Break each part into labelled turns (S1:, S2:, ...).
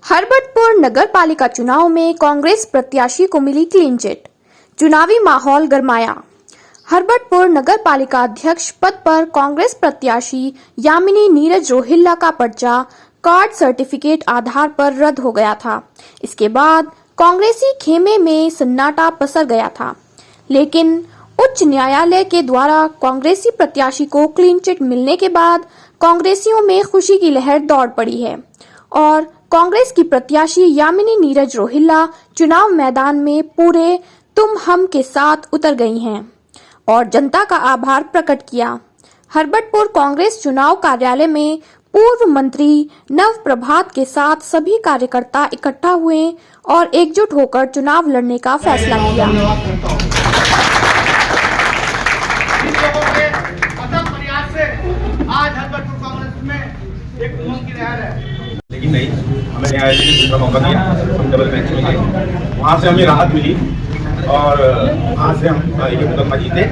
S1: हरबटपुर नगर पालिका चुनाव में कांग्रेस प्रत्याशी को मिली क्लीन चिट। चुनावी माहौल गरमाया। हरबटपुर नगर पालिका अध्यक्ष पद पर कांग्रेस प्रत्याशी यामिनी नीरज रोहिल्ला का पर्चा कार्ड सर्टिफिकेट आधार पर रद्द हो गया था। इसके बाद कांग्रेसी खेमे में सन्नाटा पसर गया था, लेकिन उच्च न्यायालय के द्वारा कांग्रेसी प्रत्याशी को क्लीन चिट मिलने के बाद कांग्रेसियों में खुशी की लहर दौड़ पड़ी है और कांग्रेस की प्रत्याशी यामिनी नीरज रोहिल्ला चुनाव मैदान में पूरे तुम हम के साथ उतर गई हैं और जनता का आभार प्रकट किया। हरबटपुर कांग्रेस चुनाव कार्यालय में पूर्व मंत्री नव प्रभात के साथ सभी कार्यकर्ता इकट्ठा हुए और एकजुट होकर चुनाव लड़ने का फैसला किया।
S2: आज हरबटपुर कांग्रेस में एक उमंग की लहर है,
S3: लेकिन नहीं, हमें न्यायालय ने दूसरा मौका दिया। हम डबल बेंच में गए, वहाँ से हमें राहत मिली और वहाँ से हम एक मुकदमा जीते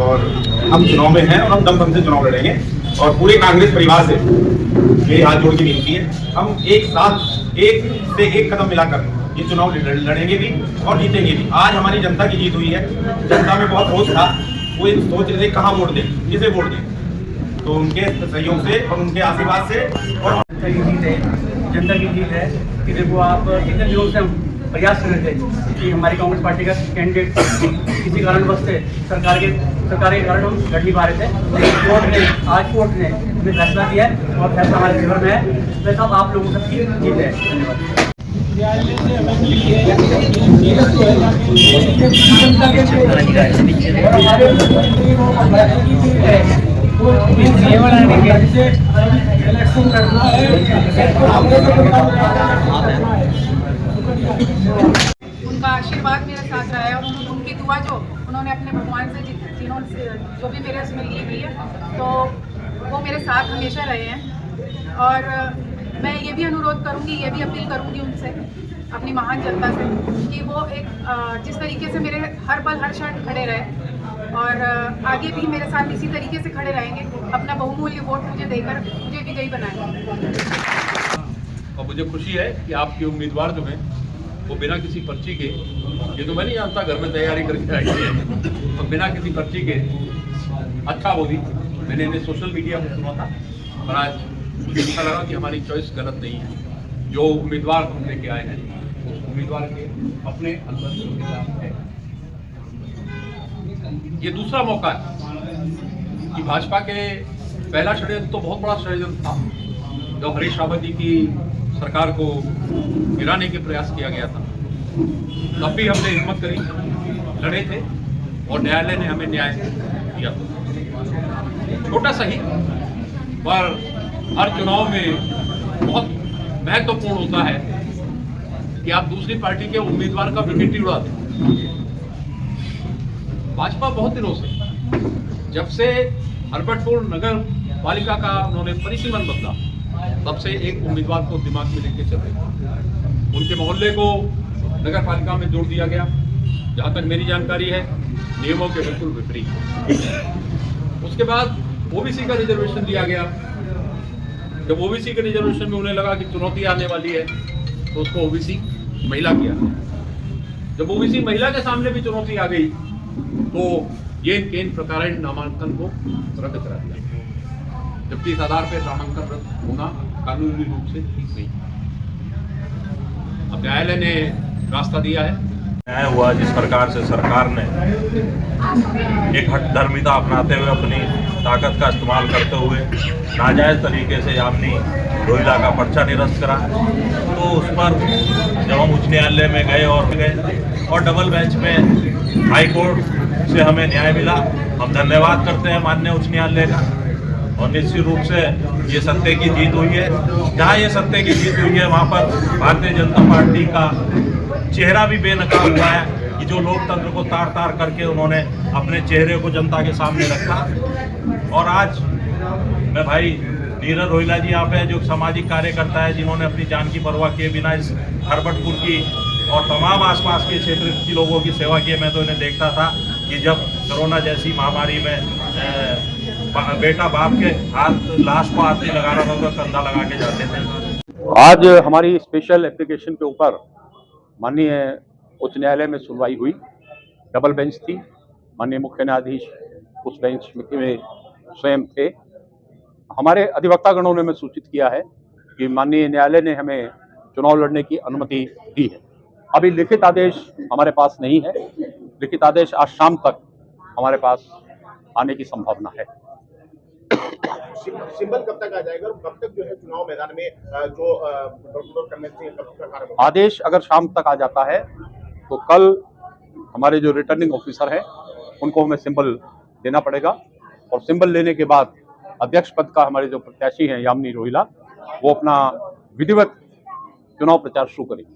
S3: और हम चुनाव में हैं और हम दम से चुनाव लड़ेंगे। और पूरे कांग्रेस परिवार से मेरी हाथ जोड़ के विनती है, हम एक साथ एक कदम मिलाकर ये चुनाव लड़ेंगे भी और जीतेंगे भी। आज हमारी जनता की जीत हुई है। जनता में बहुत रोष था, वो सोच रहे थे कहाँ वोट दें, किसे वोट दें, तो उनके सहयोग से और उनके आशीर्वाद से और
S2: जनता की जीत है कि देखो आप इतने दिनों से हम प्रयास कर रहे थे कि हमारी कांग्रेस पार्टी का कैंडिडेट किसी कारणवश से सरकार के कारण हम लड़ नहीं पा रहे थे, लेकिन आज कोर्ट ने हमें फैसला दिया है और फैसला हमारे फेवर में है। तो सब आप लोगों सबकी जीत है।
S4: उनका आशीर्वाद मेरे साथ रहा है और उनकी दुआ जो उन्होंने अपने भगवान से जिन्होंने जो भी मेरे उसमें ली हुई है, तो वो मेरे साथ हमेशा रहे हैं। और मैं ये भी अनुरोध करूँगी, ये भी अपील करूँगी उनसे, अपनी महान जनता से, कि वो एक जिस तरीके से मेरे हर पल हर क्षण खड़े रहे और आगे भी मेरे साथ इसी तरीके से खड़े रहेंगे। अपना बहुमूल्य वोट मुझे देकर मुझे विजयी बनाएंगे।
S5: और मुझे खुशी है कि आपके उम्मीदवार जो हैं वो बिना किसी पर्ची के, ये तो मैं नहीं जानता घर में तैयारी करके आई है, और बिना किसी पर्ची के अच्छा बोली। मैंने इन्हें सोशल मीडिया पर सुना था और आज मुझे अच्छा लगा कि हमारी चॉइस गलत नहीं है। जो उम्मीदवार हम लेके आए हैं उस उम्मीदवार के अपने अंदर योग्यता है। ये दूसरा मौका है कि भाजपा के पहला षड्यंत्र तो बहुत बड़ा षड्यंत्र था, जब हरीश रावत जी की सरकार को गिराने के प्रयास किया गया था, तब भी हमने हिम्मत करी, लड़े थे और न्यायालय ने हमें न्याय दिया। छोटा सही, पर हर चुनाव में बहुत महत्वपूर्ण होता है कि आप दूसरी पार्टी के उम्मीदवार का विकेट ही उड़ा दें। भाजपा बहुत दिनों से, जब से हरबटपुर नगर पालिका का उन्होंने परिसीमन बदला, तब से एक उम्मीदवार को दिमाग में लेके चल रहे। उनके मोहल्ले को नगर पालिका में जोड़ दिया गया, जहां तक मेरी जानकारी है नियमों के बिल्कुल विपरीत। उसके बाद ओबीसी का रिजर्वेशन दिया गया। जब ओबीसी के रिजर्वेशन में उन्हें लगा कि चुनौती आने वाली है, तो उसको ओबीसी महिला किया। जब ओबीसी महिला के सामने भी चुनौती आ गई, तो ये इन प्रकार नामांकन को रद्द करा दिया, जबकि इस आधार पर नामांकन रद्द होना कानूनी रूप से ठीक नहीं। अब न्यायालय ने रास्ता दिया है।
S6: न्याय हुआ जिस प्रकार से सरकार ने एक हठधर्मिता अपनाते हुए अपनी ताकत का इस्तेमाल करते हुए नाजायज़ तरीके से यामिनी रोहिल्ला का पर्चा निरस्त करा, तो उस पर जब हम उच्च न्यायालय में गए और डबल बेंच में हाई कोर्ट से हमें न्याय मिला। हम धन्यवाद करते हैं माननीय उच्च न्यायालय का। और निश्चित रूप से ये सत्य की जीत हुई है। जहाँ ये सत्य की जीत हुई है, वहाँ पर भारतीय जनता पार्टी का चेहरा भी बेनकाब हुआ है कि जो लोकतंत्र को तार तार करके उन्होंने अपने चेहरे को जनता के सामने रखा। और आज मैं भाई नीरज रोहिल्ला जी यहाँ पे जो सामाजिक कार्यकर्ता है, जिन्होंने अपनी जान की परवाह किए बिना इस हरबटपुर की और तमाम आसपास के क्षेत्र के लोगों की सेवा की है। मैं तो इन्हें देखता था कि जब कोरोना जैसी महामारी में बेटा बाप के हाथ लाश को हाथ नहीं लगा रहा था, तो कंधा लगा के जाते थे।
S7: आज हमारी स्पेशल एप्लीकेशन के ऊपर माननीय उच्च न्यायालय में सुनवाई हुई। डबल बेंच थी। माननीय मुख्य न्यायाधीश उस बेंच में स्वयं थे। हमारे अधिवक्तागणों ने हमें सूचित किया है कि माननीय न्यायालय ने हमें चुनाव लड़ने की अनुमति दी है। अभी लिखित आदेश हमारे पास नहीं है। लिखित आदेश आज शाम तक हमारे पास आने की संभावना है।
S3: सिंबल कब तक आ जाएगा और कब तक जो है चुनाव मैदान में जो करने से कब तक कार्य होगा?
S7: आदेश अगर शाम तक आ जाता है तो कल हमारे जो रिटर्निंग ऑफिसर हैं उनको हमें सिंबल देना पड़ेगा और सिंबल लेने के बाद अध्यक्ष पद का हमारे जो प्रत्याशी हैं यामिनी रोहिला वो अपना विधिवत चुनाव प्रचार शुरू करेंगे।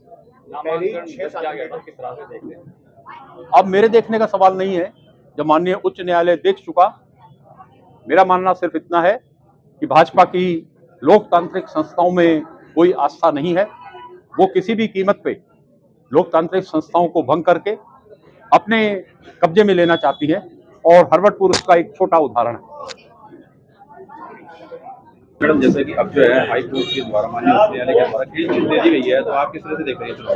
S7: अब मेरे देखने का सवाल नहीं है। जब माननीय उच्च न्यायालय देख चुका, मेरा मानना सिर्फ इतना है कि भाजपा की लोकतांत्रिक संस्थाओं में कोई आस्था नहीं है। वो किसी भी कीमत पे लोकतांत्रिक संस्थाओं को भंग करके अपने कब्जे में लेना चाहती है और हरवटपुर उसका एक छोटा उदाहरण है।
S8: मैडम, जैसे कि अब जो है हाई कोर्ट के द्वारा माननीय उच्च न्यायालय के द्वारा क्लीन चिट दे दी गई है, तो आप किस तरह से देख रहे हैं चुनाव?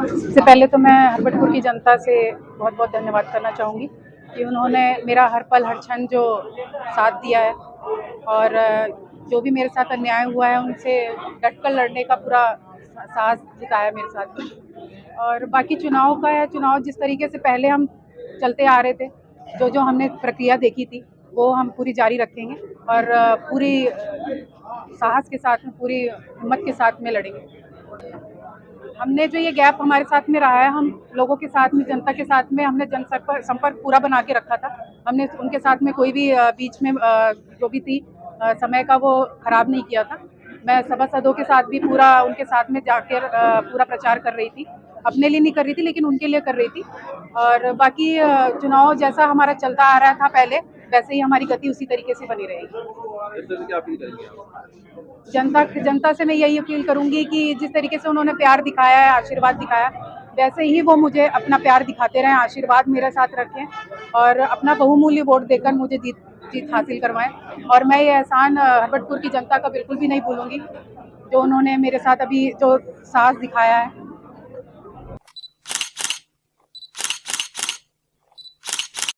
S4: सबसे पहले तो मैं हरबटपुर की जनता से बहुत बहुत धन्यवाद करना चाहूँगी कि उन्होंने मेरा हर पल हर क्षण जो साथ दिया है और जो भी मेरे साथ अन्याय हुआ है उनसे डटकर लड़ने का पूरा साहस दिखाया मेरे साथ। और बाकी चुनाव का है, चुनाव जिस तरीके से पहले हम चलते आ रहे थे, जो हमने प्रक्रिया देखी थी वो हम पूरी जारी रखेंगे और पूरी साहस के साथ में, पूरी हिम्मत के साथ में लड़ेंगे। हमने जो ये गैप हमारे साथ में रहा है, हम लोगों के साथ में, जनता के साथ में हमने संपर्क पूरा बना के रखा था। हमने उनके साथ में कोई भी बीच में जो भी थी समय का वो खराब नहीं किया था। मैं सभासदों के साथ भी पूरा उनके साथ में जाकर पूरा प्रचार कर रही थी। अपने लिए नहीं कर रही थी लेकिन उनके लिए कर रही थी। और बाकी चुनाव जैसा हमारा चलता आ रहा था पहले, वैसे ही हमारी गति उसी तरीके से बनी रहेगी। जनता से मैं यही अपील करूंगी कि जिस तरीके से उन्होंने प्यार दिखाया है, आशीर्वाद दिखाया, वैसे ही वो मुझे अपना प्यार दिखाते रहें, आशीर्वाद मेरे साथ रखें और अपना बहुमूल्य वोट देकर मुझे जीत हासिल करवाएं। और मैं ये एहसान हरबटपुर की जनता का बिल्कुल भी नहीं भूलूंगी जो उन्होंने मेरे साथ अभी जो साहस दिखाया है।